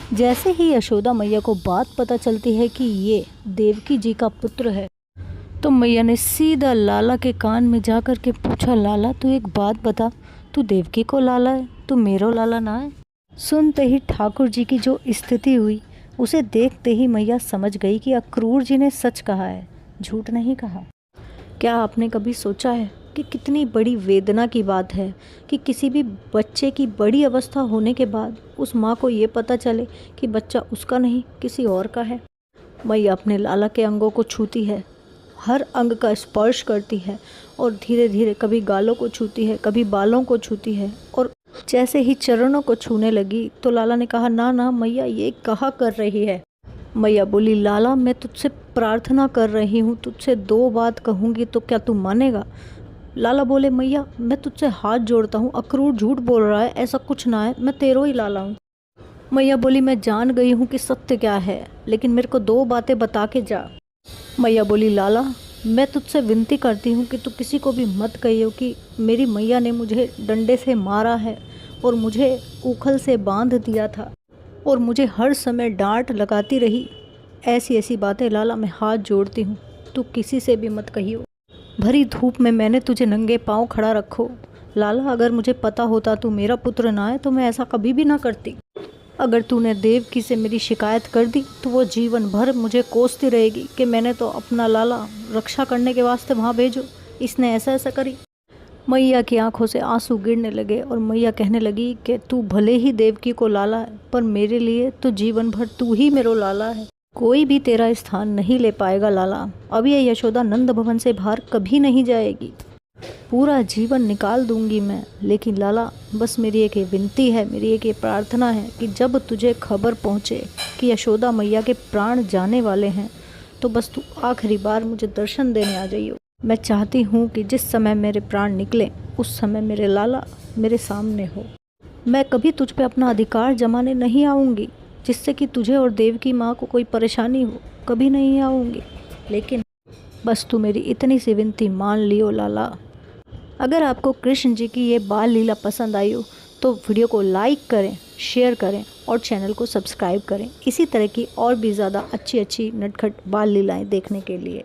जैसे ही यशोदा मैया को बात पता चलती है कि ये देवकी जी का पुत्र है, तो मैया ने सीधा लाला के कान में जा कर के पूछा, लाला तू एक बात बता, तू देवकी को लाला है, तू मेरो लाला ना है। सुनते ही ठाकुर जी की जो स्थिति हुई, उसे देखते ही मैया समझ गई कि अक्रूर जी ने सच कहा है, झूठ नहीं कहा। क्या आपने कभी सोचा है कि कितनी बड़ी वेदना की बात है कि किसी भी बच्चे की बड़ी अवस्था होने के बाद उस माँ को ये पता चले कि बच्चा उसका नहीं किसी और का है। मैया अपने लाला के अंगों को छूती है, हर अंग का स्पर्श करती है और धीरे धीरे कभी गालों को छूती है, कभी बालों को छूती है। और जैसे ही चरणों को छूने लगी तो लाला ने कहा, ना ना मैया ये कहा कर रही है। मैया बोली, लाला मैं तुझसे प्रार्थना कर रही हूँ, तुझसे दो बात कहूँगी तो क्या तू मानेगा। लाला बोले, मैया मैं तुझसे हाथ जोड़ता हूँ, अक्रूर झूठ बोल रहा है, ऐसा कुछ ना है, मैं तेरो ही लाला हूँ। मैया बोली, मैं जान गई हूँ कि सत्य क्या है, लेकिन मेरे को दो बातें बता के जा। मैया बोली, लाला मैं तुझसे विनती करती हूँ कि तू किसी को भी मत कहियो कि मेरी मैया ने मुझे डंडे से मारा है और मुझे उखल से बांध दिया था और मुझे हर समय डांट लगाती रही। ऐसी ऐसी बातें लाला मैं हाथ जोड़ती हूँ, तू किसी से भी मत कहियो। भरी धूप में मैंने तुझे नंगे पाँव खड़ा रखो। लाला अगर मुझे पता होता तू मेरा पुत्र ना है तो मैं ऐसा कभी भी ना करती। अगर तूने देवकी से मेरी शिकायत कर दी तो वो जीवन भर मुझे कोसती रहेगी कि मैंने तो अपना लाला रक्षा करने के वास्ते वहाँ भेजो, इसने ऐसा ऐसा करी। मैया की आंखों से आंसू गिरने लगे और मैया कहने लगी कि तू भले ही देवकी को लाला है, पर मेरे लिए तो जीवन भर तू ही मेरो लाला है, कोई भी तेरा स्थान नहीं ले पाएगा लाला। अब ये यशोदा नंद भवन से बाहर कभी नहीं जाएगी, पूरा जीवन निकाल दूंगी मैं। लेकिन लाला बस मेरी एक विनती है, मेरी एक प्रार्थना है कि जब तुझे खबर पहुँचे कि यशोदा मैया के प्राण जाने वाले हैं तो बस तू आखिरी बार मुझे दर्शन देने आ जाइयो। मैं चाहती हूँ कि जिस समय मेरे प्राण निकले उस समय मेरे लाला मेरे सामने हो। मैं कभी तुझ पे अपना अधिकार जमाने नहीं आऊँगी जिससे कि तुझे और देवकी माँ को कोई परेशानी हो, कभी नहीं आऊँगी। लेकिन बस तू मेरी इतनी सी विनती मान लियो लाला। अगर आपको कृष्ण जी की ये बाल लीला पसंद आई हो तो वीडियो को लाइक करें, शेयर करें और चैनल को सब्सक्राइब करें इसी तरह की और भी ज़्यादा अच्छी अच्छी नटखट बाल लीलाएं देखने के लिए।